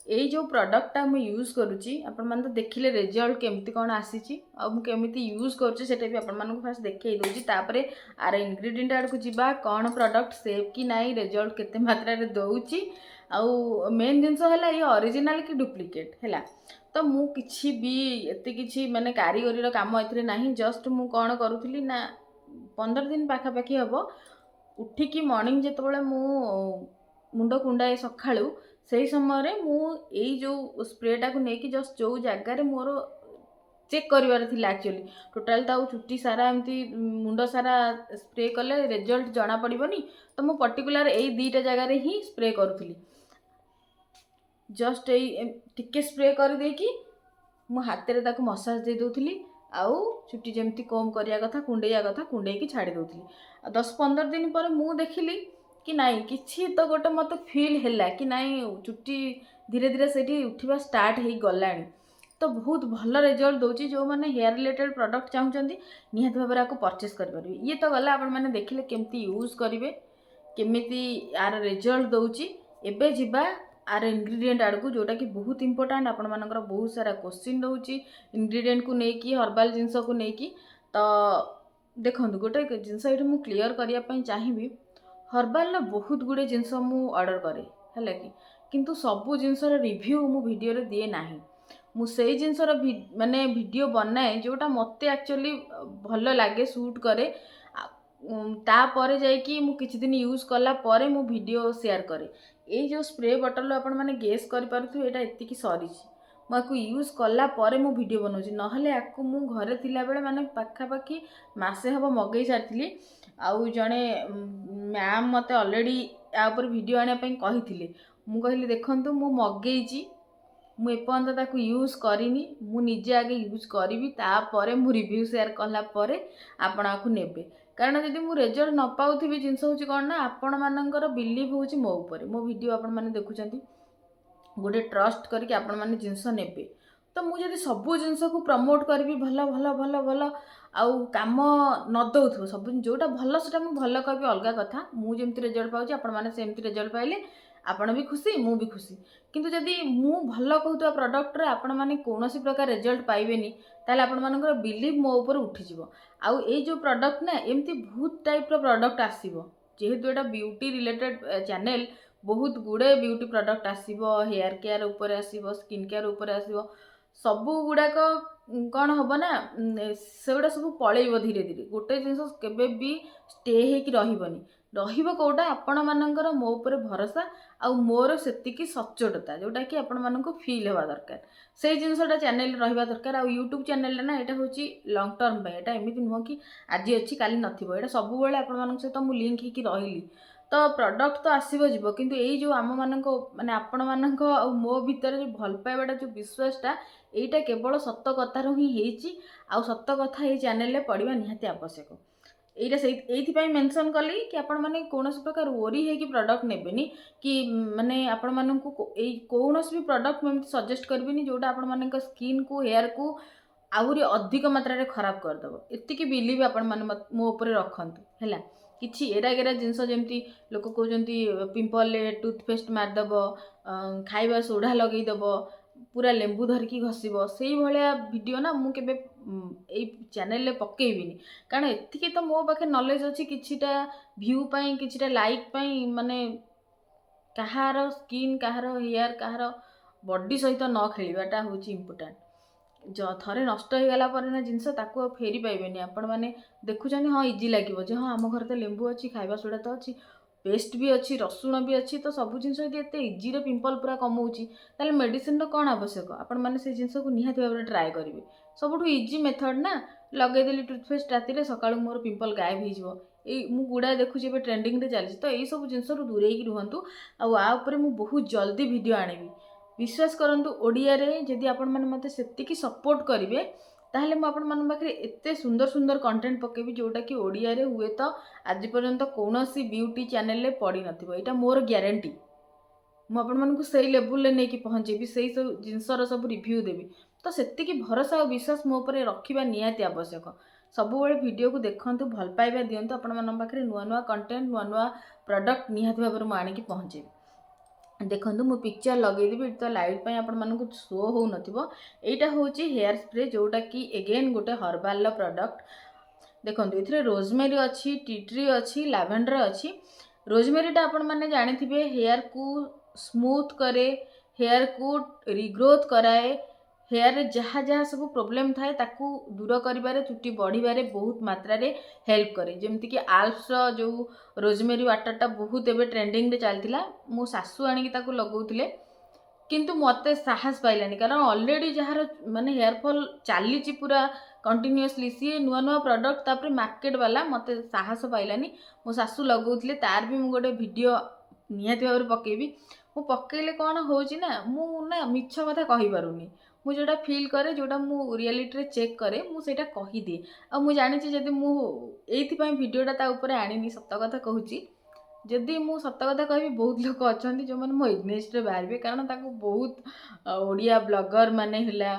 यही जो प्रोडक्टा मुझे यूज करुच्ची आपण मैंने तो देखिले रिजल्ट केमती कौन आसी केमी यूज करुच्चे भी आपण मानक फास्ट देखई दूसरी तापर आर इनग्रेडिएंट आड़ को जीवा कौन प्रोडक्ट सेफ कि नाई रिजल्ट केते मात्रा रे दउची आउ मेन जिनस है ये ओरिजिनल कि डुप्लिकेट है तो मु किछि भी एते किछि माने कारीगरी काम एथरे नाही जस्ट मु कौन करूथली ना 15 दिन पाखापाखि हम उठिकी मॉर्निंग जेतबेले मु मुंड कुंडाए सखाळू से समय मु एई जो स्प्रेटा को लेकिन जस्ट जो जगार मोर चेक करार एक्चुअली टोटाल तो चुट्टी सारा एमती मुंड सारा स्प्रे कले रिजल्ट जना पड़बनी तो मु पर्टिकुलर यही दुईटा जगार ही स्प्रे करूली जस्ट टिके स्प्रे कर देकी मु हाथ में ताको मसाज दे दूली आउ चुट्टी जमती कम करिया कथा कुंडे छाड़ी दूली 10-15 दिन पर मु देखिली कि नाई किछि तो गोटे मत फील हैला कि नाई चुट्टी धीरे धीरे से उठा स्टार्ट हो गलानी तो बहुत भल रिजल्ट दौर जो मैंने हेयर रिलेटेड प्रोडक्ट चाहूँगी निहत भाव आपको परचेस करेंगे ये तो गला आपण मैंने देखिले केमती यूज करेंगे केमिति यार रिजल्ट दौर एबे जिबा आर इनग्रेडिएंट आड़ को जोटा कि बहुत इंपोर्टेंट आपण मानकर बहुत सारा क्वेश्चन रोचे इनग्रेडिएंट को लेकिन हर्बाल जिनस को लेकिन तो देखो गोटे जिनस ये मुझे क्लीयर करने चाहिए हर्बाल ना बहुत गुड़े जिनस मु ऑर्डर करे है कि किंतु सबू जिनसर रिव्यू मु वीडियो रे दिए नाही मु से जिनसर माने वीडियो बनाए जोटा मते एक्चुअली भल लगे सूट करे तापर जाइकी मु किछि दिन यूज कला परे मु वीडियो शेयर करे ये जो स्प्रे बॉटल आपण माने गेस कर पारथु एटा एतिकी सरी मुझे यूज कला परे मु वीडियो बनाऊँ नहले आपको मु घरे थिला बेले माने पाखापाखि मासे हम मगई सारी आउ जड़े मैम मते ऑलरेडी या ऊपर वीडियो आने कही मु कहली देखंतु मु मगेइची मु एपर्यंत ताकू यूज करिनी मु निजे आगे यूज करी तापर मु रिव्यू शेयर कला परे आपण आकु नेबे कारण जदि मु रिजल्ट न पाउथि जिनस होची कोन ना आपण मानकर बिलीव होची मो ऊपर मो वीडियो आपण माने देखुचंती गोटे ट्रस्ट करके आपण माने जिनस नेबे तो मु जदि सबु जिनस को प्रमोट करबी भल भल भल भल आउ काम न दउथबो सब जोटा भल सेटा मु भल कहबी अलगा कथा मु जेमति रिजल्ट पाउची आपण माने सेमति रिजल्ट पाइले आपण भी खुशी मु भी खुशी किंतु जदि मु भल कहूता प्रोडक्ट रे आपण माने कोनोसी प्रकार रिजल्ट पाइबेनी ताले आपण मानकर बिलीव मो ऊपर उठी जिवो आउ ए जो प्रोडक्ट ना एमती बहुत टाइप रो प्रोडक्ट आसीबो जेहेतु एटा ब्यूटी रिलेटेड चैनल बहुत गुड़े ब्यूटी प्रोडक्ट आसीबो हेयर केयर ऊपर आसीबो स्किन केयर ऊपर आसीबो सबू गुड़ाक कौन हम ना सेगुड़ा सब पलैब धीरे धीरे गोटे जिनस केबे भी स्टे होकि रही कौटा आपण मानकर मो उपर भरोसा आउ मोर सेतिकी सचोटता जोटा कि आपण मानक फील होगा दरकार से जिनसटा चैनल रहा दरकार आउ यूट्यूब चैनल ना यहाँ हूँ लंग टर्म पे यहाँ एमती नुह कि आज अच्छी काली नथिबो एटा सब बेले आपण मानक सहित मु लिंक होकि रही तो प्रोडक्ट तो आसब जीव किंतु यही जो आम मानक माने आपण मानक आ मो भितर जो भल पाइबाटा जो विश्वासटा यहीटा केवल सत कथार ही होती आउ सत कथा ये चैनल पढ़ा निहाती आवश्यक एटा से एइथिपाई मेंशन कली कि आपण माने कोनोसी प्रकार ओरी है कि प्रोडक्ट नेबेनी कि माने आपण माननकु एई कोनोसी भी प्रोडक्ट में सजेस्ट करबिनी जोटा आपण मानक स्किन को हेयर को आहुरी अधिक मात्रा रे खराब कर दबो एतिकी बिलीव आपण माने मो ऊपर रखंतु हैला किछि एरा गेरा जिनस जेमती लोक कहउजंती पिंपल ले टूथपेस्ट मार दबो खाइबा सोडा लगई दबो पूरा लेंबू धरिकी घसीबो सेई भलिया वीडियो ना मु केबे ए चैनल ले पकेइबिनी कारण एतिकी तो मो पाखे नॉलेज अछि किछिटा व्यू पई किछिटा लाइक पई माने कहार स्किन कहार हेयर कहार बॉडी सहित न खेलिबाटा होची इंपोर्टेंट जो थरे नष्ट हो गला पर ना जिनस ताको फेरी पाइबेनी आपण माने देखुछनी हाँ इजी लागिवो जे हाँ आम घर तो लेंबू अच्छी खाइबा सोडा तो अच्छी पेस्ट भी अच्छी रसुण भी अच्छी तो सब जिनस यदि एते इजी रे पिंपल पूरा कमाउची ताले मेडिसिन रो कोन आवश्यक आपण माने से जिनस को निहाती भाबरे ट्राई करिवे सबुठु इजी मेथड ना लगे देली टूथपेस्ट राति रे सकाळु मोर पिंपल गायब हो जिवो ए मु गुडा देखुची बे ट्रेंडिंग रे चली तो एई सब जिनस रु दूरे ही रहंतु आ ऊपर मु बहुत जल्दी वीडियो आनिबी विश्वास करंतु ओडिया रे जदि आपण माने मते सेतिकी सपोर्ट करिवे ताहले मु आपण मन पाखरे एते सुंदर सुंदर कंटेंट पकेबी जोटा कि ओडिया रे हुए तो आज पर्यंत कोनोसी ब्यूटी चैनल ले पड़ी नथिबो एटा मोर ग्यारंटी मु आपण मानकु सेई लेवल ले नेकी पहुंचेबी सेई सब जिनसर सब रिव्यू देबी तो सेतिकी भरोसा और विश्वास मो ऊपर रखिबा नियाती आवश्यक सब बेले वीडियो को देखंतु भल पाइबा दियंतु आपण मन पाखरे नुआ नुआ कंटेंट नुआ नुआ प्रोडक्ट निहाती भाबरे मु आनिकी पहुंचेबी देखो मु पिक्चर लगेदेवी तो लाइट पे आपण मानक शो हो नथिबो। एटा होची हेयर स्प्रे जोटा कि एगेन गोटे हर्बाल प्रोडक्ट। देखो ये रोजमेरी अच्छी, टी ट्री अच्छी, लैवेंडर अच्छी। रोजमेरीटा आपण मैंने जानी हेयर को स्मूथ करे, हेयर को रिग्रोथ कराए, हेयर रे जहाँ जहाँ सब प्रोब्लेम थाए ताकू दूर करिबारे, चुट्टी बढ़िबारे बहुत मात्रा रे हेल्प करे। जेमती कि आल्प्स जो रोजमेरी वाटरटा बहुत एबे ट्रेंडिंग रे चलतिला, मो सासू आनिकी ताकू लगाउथिले किंतु मते साहस पाइलानी कारण ऑलरेडी जहार माने हेयर फॉल चलीची पूरा कंटिन्यूअसली सी नुआ नुआ प्रोडक्ट तापर मार्केट वाला मते साहस पाइलानी। मो सासू लगाउथिले तार भी मु गोटे वीडियो निहाती भाव पकेबी। मु पकेले कौन होची ना मु ना मिछ कथा कहि पारुनी, मु जोटा फील करे जोटा मु रियलिटी रे चेक करे मु सेटा कहि दिए। आ मु जानि छी जदी मु एथि पय वीडियोटा ता ऊपर आनिनी सत्त कथा कहूची। जदि मु सत्त कथा कहबी बहुत लोक अछंती जो माने मो एग्नेस्ट रे बाहरबे कारण ताको बहुत ओडिया ब्लॉगर माने हिला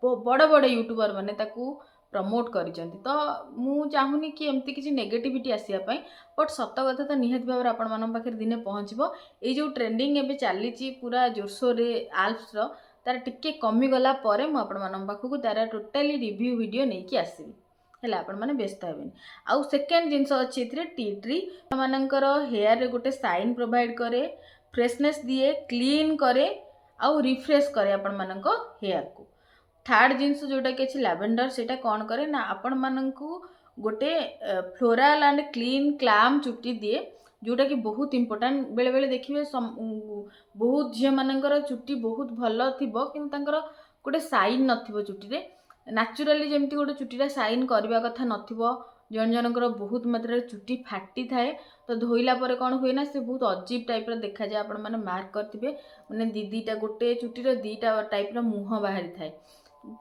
बड़ बड़ यूट्यूबर माने ताको प्रमोट करिसेंती। तो मु चाहूनी कि एमती किसी नेगेटिविटी आसिया पय, बट सत्त कथा तो निहात भाव आपण मानन पाखे दिने पहुँचबो। ए जो ट्रेंडिंग एबे चालीची पूरा जोरसोर रे आल्प्स रो तार टिके कमी गला परे मु आपण मानन पाखकु तार टोटली रिव्यू वीडियो नेकी आसीबी हैला, आपण माने व्यस्त हेबेनी। आउ सेकेंड जिंस अछि इथरे टी ट्री मानकर हेयर रे गोटे साइन प्रोवाइड करे, फ्रेशनेस दिए, क्लीन करे आउ रिफ्रेश करे आपण मानक हेयर को। थर्ड जिंस जोटा कि अछि लैवेंडर, सेटा कोन करे ना आपण मानकु गोटे फ्लोराल एंड क्लीन क्लाम चुट्टी दिए जोटा कि बहुत इंपोर्टेंट। बेले बेले देखिए बहुत झील मानकर चुट्टी बहुत भल थिबो किंतु तांकर गोटे साइन नथिबो चुट्टी रे, नेचुरली जेमती गोटे चुट्टीटा साइन करबा कथा नथिबो। जन जनकर बहुत मात्रा रे चुट्टी फाटी थाए तो धोइला परे कोन हुए ना से बहुत अजीब टाइप रो देखा जाय। आपण माने मार्क करथिबे माने दीटा गोटे चुट्टी रो दीटा टाइप रो मुह बाहरी थाए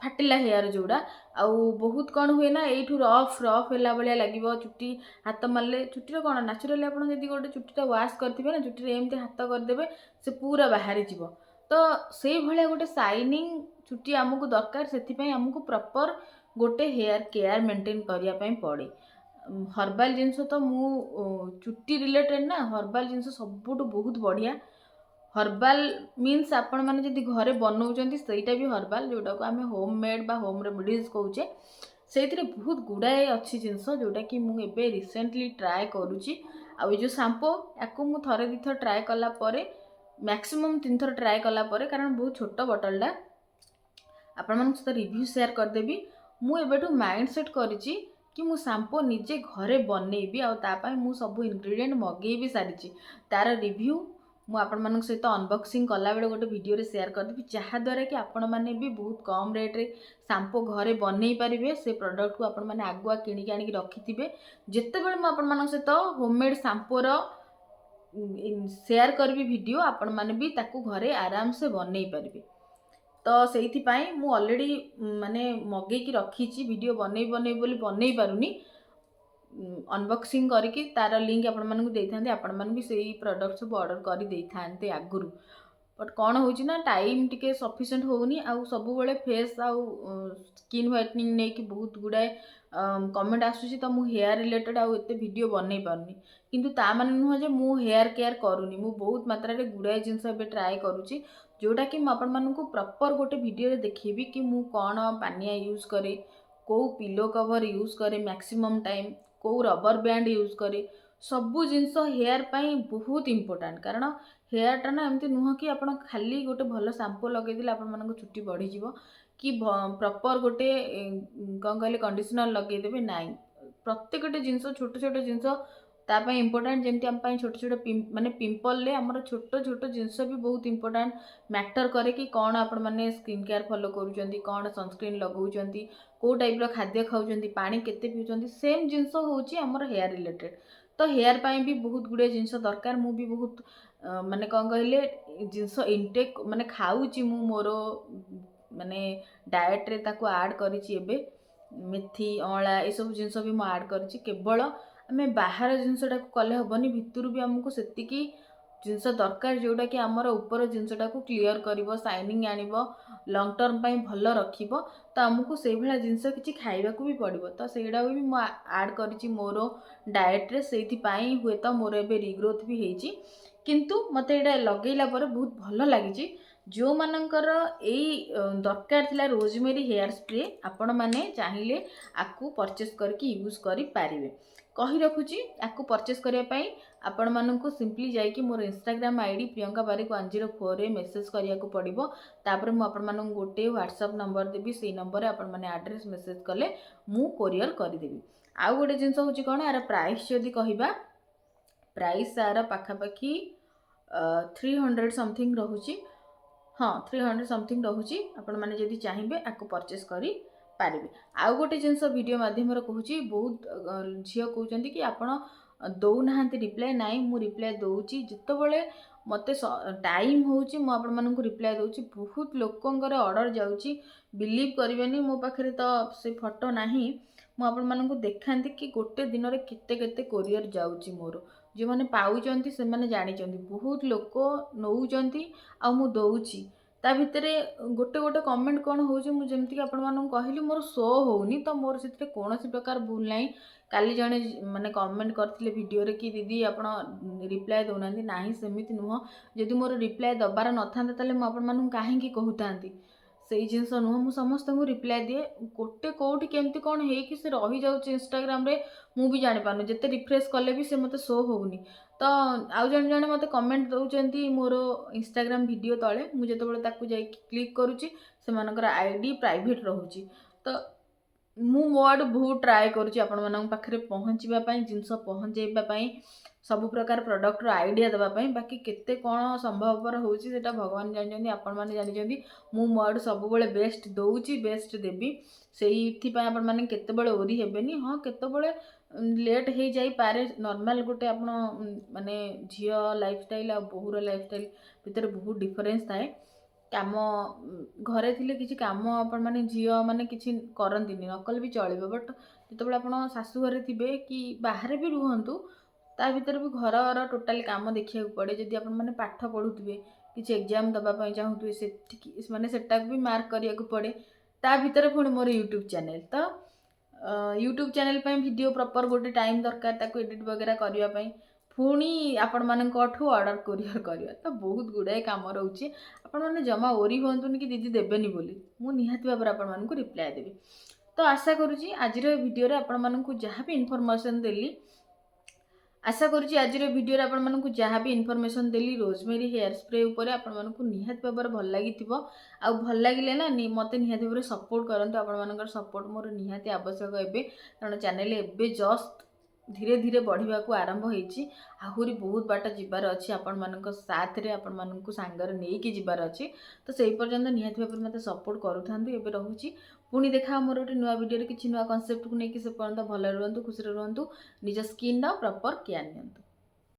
फाटिला हेयर जोड़ा। आउ बहुत कौन हुए ना यू रफ रफ है भाया लगे चुट्टी हाथ मारे चुट्टीर कौन नेचुराली आप गोटे चुट्टीटा वाश करेंगे ना चुट्टी एमती हाथ करदे से पूरा बाहरी जीव। तो से भाया गोटे साइनिंग चुट्टी आमको दरकार, से आमको प्रॉपर गोटे हेयर केयर मेंटेन करने पड़े। हर्बाल जिनस तो मु चुट्टी रिलेटेड ना हर्बाल जिनस सबुठ बहुत बढ़िया। हर्बाल मीन्स आपण मैंने जदि घरे बनाऊँ सहीटा भी हर्बाल जोटा को आम होम मेड बा होम रेमेडीज कहूचे से बहुत गुड़ाए अच्छी जिनस जोटा कि मुझे रिसेंटली ट्राए करुच्ची। आउ जो शैम्पू या मुझे थरे दी थर ट्राए कलापर मैक्सिमम 3 थर ट्राए कलापर कारण बहुत छोट बटलटा आपण मन सहित रिव्यू शेयर करदेवी। मुझे माइंड सेट करिछि कि मु शैम्पू निजे घरे बनैबी आउ मु सब इंग्रेडिएंट मगेई भी सारी तार रिव्यू मु आपण मानक सहित अनबॉक्सिंग कला बेले गोटे वीडियो रे शेयर करदेबी जहाँ द्वारा कि आपण माने भी बहुत कम रेट रे शैम्पू घरे बनई पारिबे। से प्रोडक्ट को आपण माने आगुआ किनिक आनिक रखिथिबे। जेते बेले मु आपण मानक सहित होममेड शैम्पू रो शेयर करबी वीडियो आपण माने भी ताकू घरे आराम से बनई पारिबे। तो सेइथि पई मु ऑलरेडी माने मगेई की रखीची वीडियो बनई बनई बोली बनई पारुनी अनबॉक्सिंग करके तार लिंक आपण मानकु देइथांते आपण मान भी सेही प्रोडक्ट सब ऑर्डर करि देइथांते आगुरु। बट कौन होची ना टाइम टिके सफिशिएंट होउनी आउ सब बेले फेस आउ स्किन व्हाइटनिंग नै कि बहुत गुडाए कमेंट आसुची तो मु हेयर रिलेटेड आउ एते वीडियो बनई पारुनी किंतु ता माने नुह जे मु हेयर केयर करूनी। मु बहुत मात्रा रे गुडाए जिंस एबे ट्राई करूची जोटा कि मु आपण मानकु प्रॉपर गोटे वीडियो रे देखिबी कि मु कोन पानिया यूज करे, को पिलो कवर यूज करे मैक्सिमम टाइम, को रबर बैंड यूज करे। सबू जिनस हेयर पाई बहुत इंपोर्टेंट कारण हेयरटा ना एमती नुह कि आप खाली गोटे भल शैम्पू लगे आप चुट्टी बढ़ी जीव कि प्रॉपर गोटे कौन कहले कंडीशनर लगेदेवे ना। प्रत्येकटे जिनस छोट छोट जिनस तापाई इंपोर्टेंट जमती आम छोट छोट माने पिंपल ले आमर छोट छोट जिनस भी बहुत इंपोर्टेंट मैटर करे कि कौन आपण माने स्किन केयर फॉलो करूचंती, कौन सनस्क्रीन लगाउचंती, को टाइप रो खाद्य खाउचंती, पानी केते पिउचंती। सेम जिनस होची हमर हेयर रिलेटेड। तो हेयर पाई भी बहुत गुडे जिनस दरकार। मु भी बहुत माने कौन कहले जिनस इनटेक माने खाउची मु मोरो माने डाएट रे ताको ऐड करिची एबे मेथी अळा ए सब जिनस भी मु ऐड करिची। केवल आमे बाहर जिनसटा कले हेबनी भितरु भी हमको सेतिकी जिनस दरकार जोटा कि आमर ऊपर जिनसटा को क्लियर करिवो, शाइनिंग आनिवो, लॉन्ग टर्म पाई भल रखिवो। तो आमको से भला जिनस किछि खाइबा को भी पड़िवो। तो सेडा भी मु ऐड करिछि मोरो डाएट रे। सेथि पाई हुए तो मोर एबे रिग्रोथ भी हेछि किंतु मते एटा लगेला पर बहुत भल लगी। जो मानकर दरकार थिला रोजमेरी हेयर स्प्रे आपण माने चाहिए आपको परचेस करके यूज करि पारिबे। कही रखुची आपको परचेस करिया पई आपण माननकु सिंपली जाइकी मोर इंस्टाग्राम आईडी प्रियंका बारिक 104 रे मेसेज करिया को पड़िबो। तापर मु आपण मानन गोटे व्हाट्सएप नंबर देबी, सेई नंबर रे आपण माने एड्रेस मेसेज कले मु कोरियर करि देबी। आउ गोटे जिंस होची कोन यार प्राइस जदी कहिबा, प्राइस यार पाखापाखी 300 समथिंग रहुची। हाँ 300 समथिंग रहुची। आपण माने जदी चाहिबे आपको परचेस करी पारिबे। आउ गोटे जिंस वीडियो माध्यम रे कहूची, बहुत झियो कहउचंती कि आपण दौ नाहंती रिप्लाई। नाइ मु रिप्लाई दउची जतबेले मते टाइम होउची मु आपण माननकु रिप्लाई दउची। बहुत लोकंकर ऑर्डर जाउची, बिलीव करिवेनी मो पाखरे तो से फोटो नाही। मु आपण माननकु देखांती कि गोटे दिन रे केते केते कोरियर जाउची मोर। जे माने पाउचंती से माने जानिचंती, बहुत लोक नउचंती आ मु दउची। ता भितरे गोटे गोटे कमेंट कौन होउची, मु जेमति कि आपण मानन कहली मोर शो होउनी, तो मोर सेते कोनोसी प्रकार भूल नाही। काली जणे माने कमेंट करथिले वीडियो रे कि दीदी आपण रिप्लाई दउनांती। नाही सेमिति नुह, जदि मोर रिप्लाई दबार नथांता ताले मु आपण मानन काहे कि कहूतांती। सेई जिंस नुह, मु समस्त को रिप्लाई दिए। गोटे कोठी केमति कोन हे कि से रही जाउची इंस्टाग्राम रे मु भी जानि पानु, जते रिफ्रेश कले भी से मते शो होउनी। तो आउ जण जण मते कमेंट दउचंती मोर इंस्टाग्राम वीडियो तळे, मु जेतेबेले ताकू जाई क्लिक करूची से मानकर आईडी प्राइवेट रहूची। तो मु मोड बहुत ट्राए करूची आपण मानन पाखरे पहुंचीबा पई, जिंस पहुंचेबा पई, सब प्रकार प्रोडक्ट रो आइडिया देबा पई। बाकी केते कोन संभवपर होउची सेटा भगवान जानिचंदी, आपण माने जानिचंदी। मु मोड सब बेले बेस्ट दउची, बेस्ट देबी। सेइथि पई आपण माने केते बेले ओरी हेबेनी। हां केते बेले लेट हे जाई पारे, नॉर्मल गोटे आपण माने झियो लाइफस्टाइल आ बहुर लाइफस्टाइल भितर बहुत डिफरेंस थाए। काम घरे थिले किछि काम आपण माने झियो माने किछि करंतिनी, नकल भी चलिबो। बट जेतेबेले आपण सासू घरे थिबे कि बाहरे भी रुहंतु, ता भितर भी घर टोटल काम देखिया पड़े। जदि आपण माने पाठ पढुथिबे, किछि एग्जाम दबा पई चाहुथिबे, से माने सेटा भी मार्क करिया को पड़े। ता भितर पुणी मोर यूट्यूब चैनल, तो यूट्यूब चैनल पई वीडियो प्रॉपर गोटे टाइम दरकार ताको एडिट वगैरह करिया पई, पुणी आपण मानकठू ऑर्डर कोरियर करिया। तो बहुत गुडाए काम रहउची। आपण माने जमा ओरी होंतुनी कि दीदी देबेनी बोली, मु निहाती भाबरे आपण मानकु रिप्लाई देबी। तो आशा करूची आज वीडियो रे आपण मानकु जहाँ भी इन्फॉर्मेशन देली, आशा करूची आज वीडियो रे आपण मानकु जहाँ भी इन्फॉर्मेशन देली रोजमेरी हेयर स्प्रे ऊपर आपण मानकु निहाती भाबरे भल लागिथिबो। आ भल लागिले ना मते निहाती भाबरे सपोर्ट करंतु। आपण मानकर सपोर्ट मोर निहाती आवश्यक हेबे, कारण चैनल एबे जस्ट धीरे धीरे बढ़िया को आरंभ होईची। आहुरी बहुत बाट जिबार अछि, आपण मानक साथ रे आपण मानकु सांगर नेई कि जिबार अछि। तो सेही पर्यंत निहाती भाबरे मते सपोर्ट करूथांतु। एबे रहूची, पुणी देखा मोर गोटे नुआ वीडियो रे किछि नुआ कांसेप्ट को नेकी। से पर्यंत भल रहंतु, खुशी रहंतु, निज स्किन दा प्रॉपर केयर नियंतु।